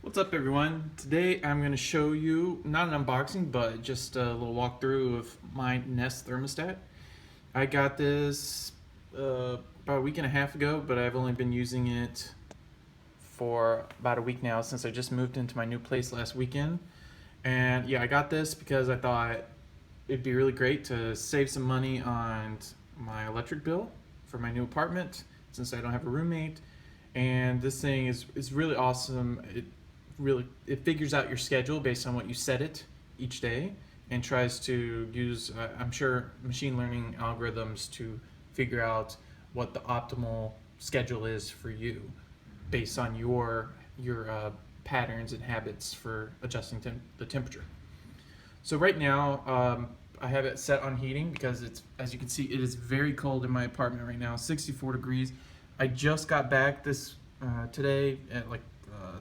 What's up everyone? Today I'm going to show you, not an unboxing, but just a little walkthrough of my Nest Thermostat. I got this about a week and a half ago, but I've only been using it for about a week now since I just moved into my new place last weekend. And yeah, I got this because I thought it'd be really great to save some money on my electric bill for my new apartment since I don't have a roommate. And this thing is really awesome. It figures out your schedule based on what you set it each day and tries to use I'm sure machine learning algorithms to figure out what the optimal schedule is for you based on your patterns and habits for adjusting the temperature. So right now I have it set on heating because it's, as you can see, it is very cold in my apartment right now, 64 degrees. I just got back today at like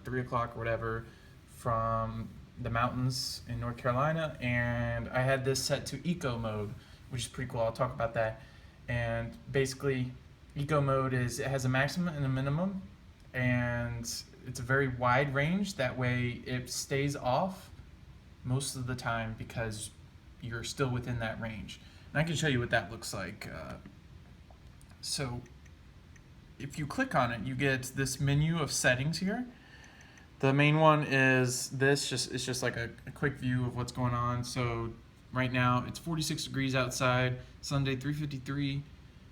3 o'clock or whatever from the mountains in North Carolina, and I had this set to eco mode, which is pretty cool. I'll talk about that. And basically, eco mode it has a maximum and a minimum, and it's a very wide range. That way, it stays off most of the time because you're still within that range. And I can show you what that looks like. So if you click on it, you get this menu of settings here. The main one is this, it's just like a quick view of what's going on. So right now it's 46 degrees outside, Sunday 3:53,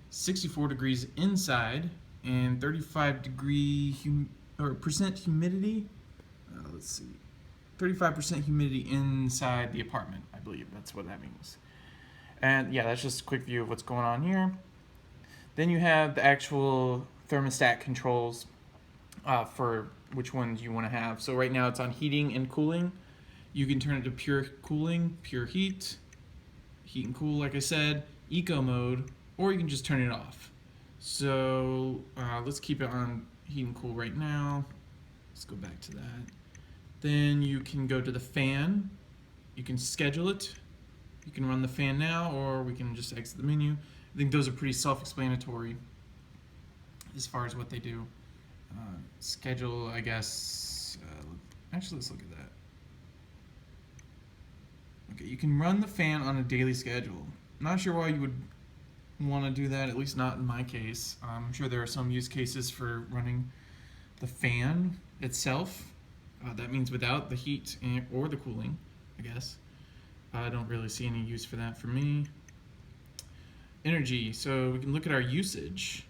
64 degrees inside, and 35 degree percent humidity. Let's see, 35% humidity inside the apartment. I believe that's what that means. And yeah, that's just a quick view of what's going on here. Then you have the actual thermostat controls for which ones you want to have. So right now it's on heating and cooling. You can turn it to pure cooling, pure heat and cool, like I said, eco mode, or you can just turn it off. So let's keep it on heat and cool right now. Let's go back to that. Then you can go to the fan. You can schedule it. You can run the fan now, or we can just exit the menu. I think those are pretty self-explanatory as far as what they do. Schedule, I guess. Actually, let's look at that. Okay, you can run the fan on a daily schedule. Not sure why you would want to do that, at least not in my case. I'm sure there are some use cases for running the fan itself. That means without the heat or the cooling, I guess. I don't really see any use for that for me. Energy, so we can look at our usage.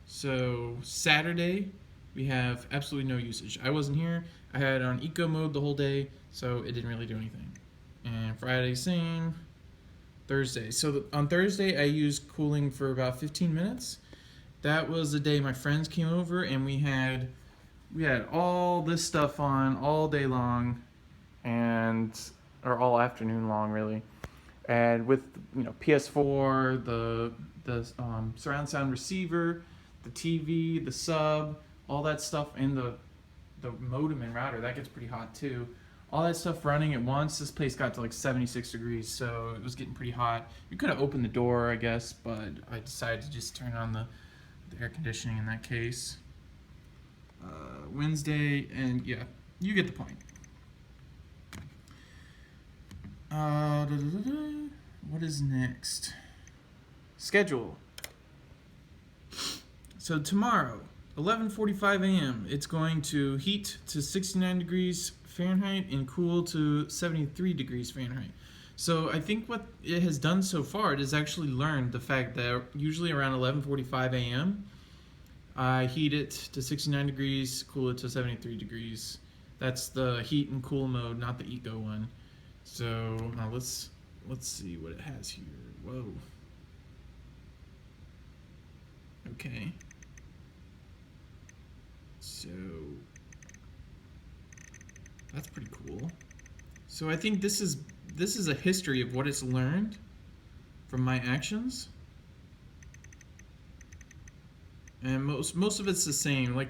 So Saturday, we have absolutely no usage. I wasn't here. I had it on eco mode the whole day, so it didn't really do anything. And Friday, same. Thursday. So on Thursday, I used cooling for about 15 minutes. That was the day my friends came over, and we had all this stuff on all day long, or all afternoon long, really. And with PS4, the surround sound receiver, the TV, the sub, all that stuff, and the modem and router, that gets pretty hot too. All that stuff running at once, this place got to like 76 degrees, so it was getting pretty hot. We could have opened the door, I guess, but I decided to just turn on the air conditioning in that case. Wednesday, and yeah, you get the point. What is next? Schedule. So tomorrow, 11:45 a.m., it's going to heat to 69 degrees Fahrenheit and cool to 73 degrees Fahrenheit. So I think what it has done so far, it has actually learned the fact that usually around 11:45 a.m., I heat it to 69 degrees, cool it to 73 degrees. That's the heat and cool mode, not the eco one. So now let's see what it has here. Whoa. Okay. So that's pretty cool. So I think this is a history of what it's learned from my actions. And most of it's the same. Like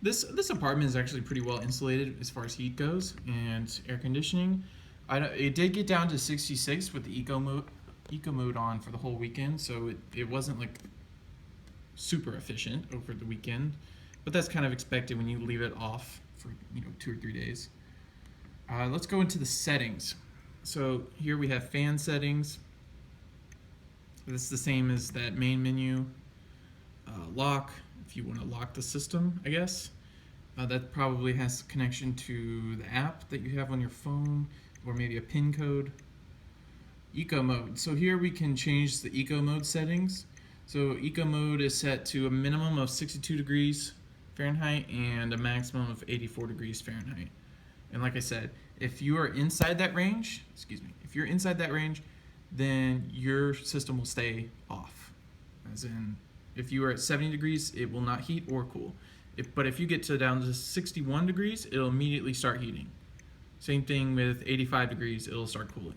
this apartment is actually pretty well insulated as far as heat goes and air conditioning. It did get down to 66 with the eco mode on for the whole weekend, so it wasn't like super efficient over the weekend, but that's kind of expected when you leave it off for 2 or 3 days. Let's go into the settings. So here we have fan settings. This is the same as that main menu. Lock, if you want to lock the system, I guess. That probably has connection to the app that you have on your phone, or maybe a PIN code. Eco mode. So here we can change the eco mode settings. So eco mode is set to a minimum of 62 degrees Fahrenheit and a maximum of 84 degrees Fahrenheit. And like I said, if you are inside that range, if you're inside that range, then your system will stay off. As in, if you are at 70 degrees, it will not heat or cool. But if you get down to 61 degrees, it'll immediately start heating. Same thing with 85 degrees, it'll start cooling.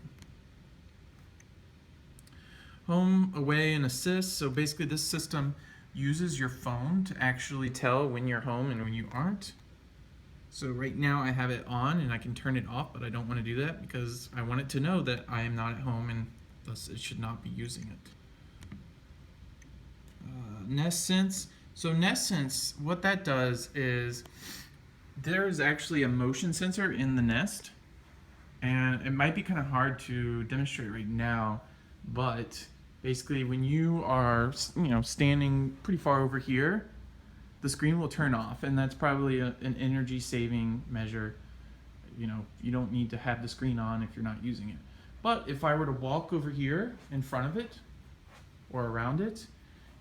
Home, away, and assist. So basically this system uses your phone to actually tell when you're home and when you aren't. So right now I have it on and I can turn it off, but I don't want to do that because I want it to know that I am not at home and thus it should not be using it. Nest Sense. So Nest Sense, what that does is there is actually a motion sensor in the Nest, and it might be kind of hard to demonstrate right now, but basically when you are standing pretty far over here, the screen will turn off, and that's probably an energy saving measure. You don't need to have the screen on if you're not using it. But if I were to walk over here in front of it or around it,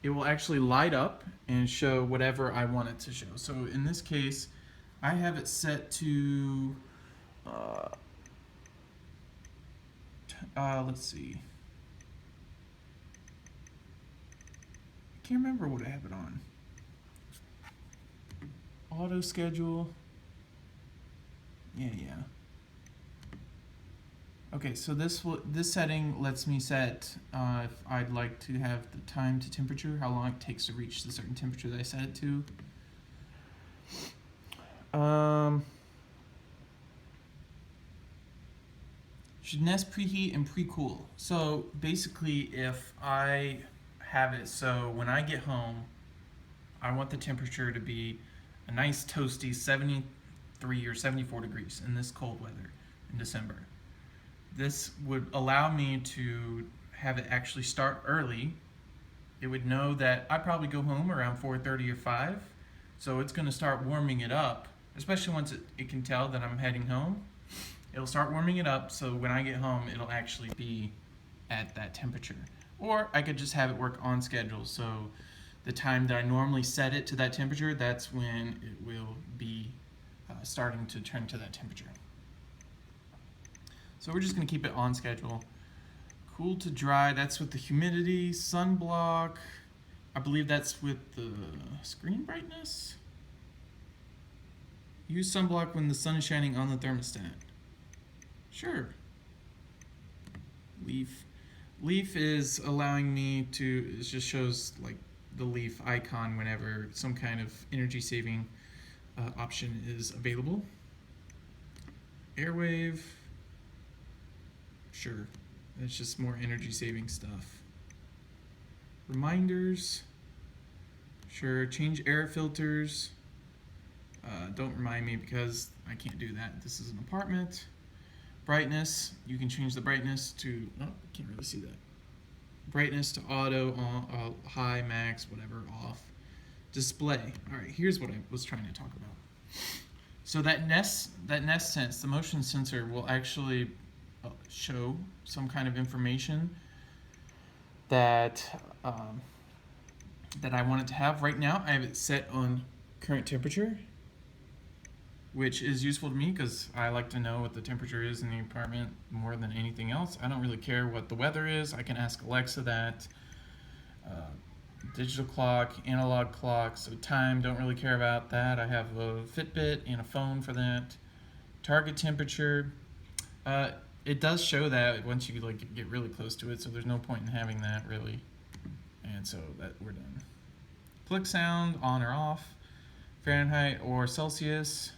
it will actually light up and show whatever I want it to show. So in this case, I have it set to, let's see. I can't remember what I have it on. Auto schedule. Yeah. Okay, so this setting lets me set if I'd like to have the time to temperature, how long it takes to reach the certain temperature that I set it to. Should Nest preheat and pre-cool? So basically, if I have it so when I get home, I want the temperature to be a nice toasty 73 or 74 degrees in this cold weather in December. This would allow me to have it actually start early. It would know that I probably go home around 4:30 or 5, so it's going to start warming it up, especially once it can tell that I'm heading home. It'll start warming it up, so when I get home, it'll actually be at that temperature. Or I could just have it work on schedule, so the time that I normally set it to that temperature, that's when it will be starting to turn to that temperature. So we're just going to keep it on schedule. Cool to dry, that's with the humidity. Sunblock, I believe that's with the screen brightness. Use sunblock when the sun is shining on the thermostat. Sure. Leaf is allowing me to, it just shows like the leaf icon whenever some kind of energy saving option is available. Airwave, sure, it's just more energy saving stuff. Reminders, sure. Change air filters, don't remind me because I can't do that. This is an apartment. Brightness, you can change the brightness to, oh, I can't really see that. Brightness to auto, high, max, whatever, off. Display. All right, here's what I was trying to talk about. So that Nest Sense, the motion sensor, will actually show some kind of information that that I want it to have. Right now, I have it set on current temperature, which is useful to me because I like to know what the temperature is in the apartment more than anything else. I don't really care what the weather is. I can ask Alexa that. Digital clock, analog clock, so time, don't really care about that. I have a Fitbit and a phone for that. Target temperature, it does show that once you get really close to it, so there's no point in having that really. And so that we're done. Click sound, on or off. Fahrenheit or Celsius.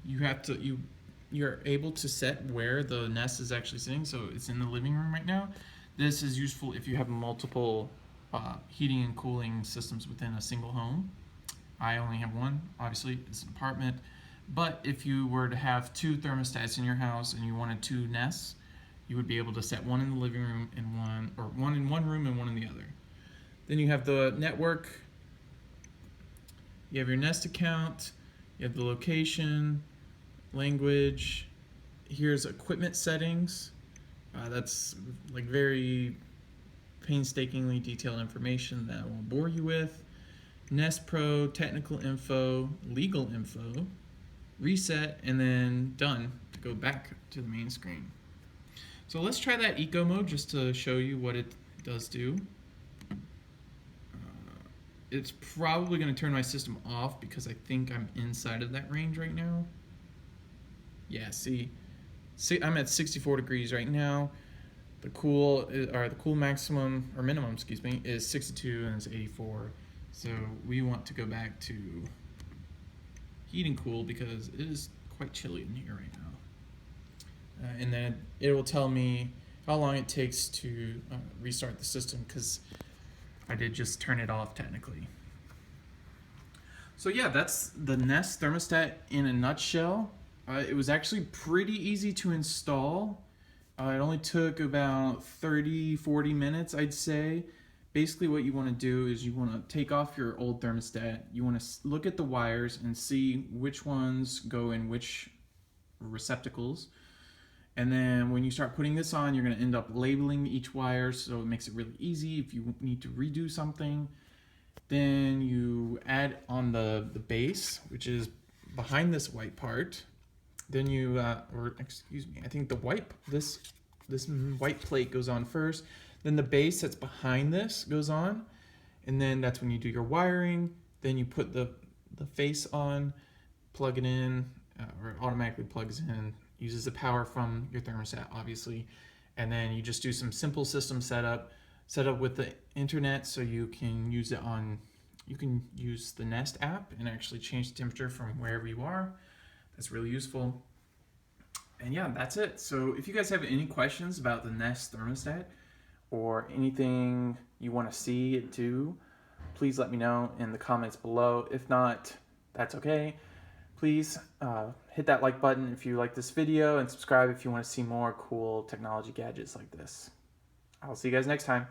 You're able to set where the Nest is actually sitting, so it's in the living room right now. This is useful if you have multiple heating and cooling systems within a single home. I only have one, obviously, it's an apartment, But if you were to have two thermostats in your house and you wanted two nests, you would be able to set one in the living room and one in one room and one in the other. Then you have the network, you have your Nest account, you have the location, language. Here's equipment settings. That's like very painstakingly detailed information that I won't bore you with. Nest Pro, technical info, legal info, reset, and then done to go back to the main screen. So let's try that eco mode just to show you what it does do. It's probably going to turn my system off because I think I'm inside of that range right now. Yeah, see, I'm at 64 degrees right now. The cool maximum or minimum, excuse me, is 62 and it's 84. So we want to go back to heat and cool because it is quite chilly in here right now. And then it will tell me how long it takes to restart the system because I did just turn it off technically. So yeah, that's the Nest thermostat in a nutshell. It was actually pretty easy to install. It only took about 30-40 minutes, I'd say. Basically what you want to do is you want to take off your old thermostat. You want to look at the wires and see which ones go in which receptacles. And then when you start putting this on, you're going to end up labeling each wire, so it makes it really easy if you need to redo something. Then you add on the base, which is behind this white part. Then you, I think this white plate goes on first. Then the base that's behind this goes on. And then that's when you do your wiring. Then you put the face on, plug it in, or it automatically plugs in, uses the power from your thermostat, obviously. And then you just do some simple system setup with the internet so you can use it on, you can use the Nest app and actually change the temperature from wherever you are. That's really useful. And yeah, that's it. So if you guys have any questions about the Nest thermostat or anything you want to see it do, please let me know in the comments below. If not, that's okay. Please hit that like button if you like this video and subscribe if you want to see more cool technology gadgets like this. I'll see you guys next time.